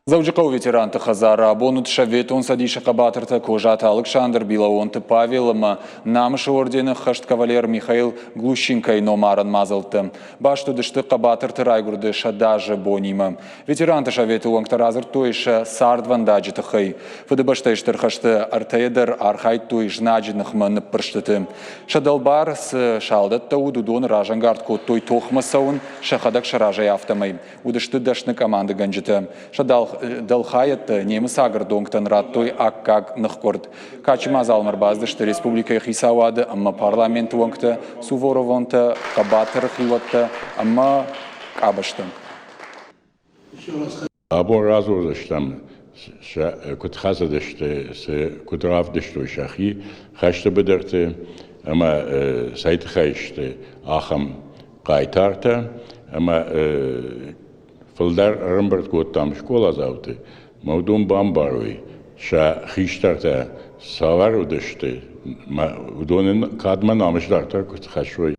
Завжиков ветеранты Хазара, Бонут Шавет, он садиша Кабатерта, Кожата Александр, Билаонты Павел, Намыш ордена Хашт кавалер Михаил Глущенко и Номаран Мазалта. Башту дешты Кабатерта Райгурды Шадажа Бонима. Ветеранты Шавету Лангтаразар Тойша Сардван Даджитахай. Фадабаштайштер Хашты Артейдер Архайт Тойш Наджиднахман Прштаты. Шадалбар с Шалдат Тауду Дон Ражангард Кот Той Тохмасаун Шахадак Шаражай Автомай. Удешты дашны команды Ганджита. Шадал Далхаят немец агрдонгтан раттой аккаг нахкорд. Качмаз алмарбазды, что республика Хисавады, амма парламент вонгта, Суворовонта, Кабатер хиватта, амма Кабаштан. Або разу заштам, кут хазадеште, се кутравдешто шахи, хаште бедерте, амма сайт хайште, ахам кайтарта, амма Фалдар Рамберт год там школа завты, Маудум Бамбаруй, ша хиштарта савар удеште, удонен кадма намышлартар кут хашвой.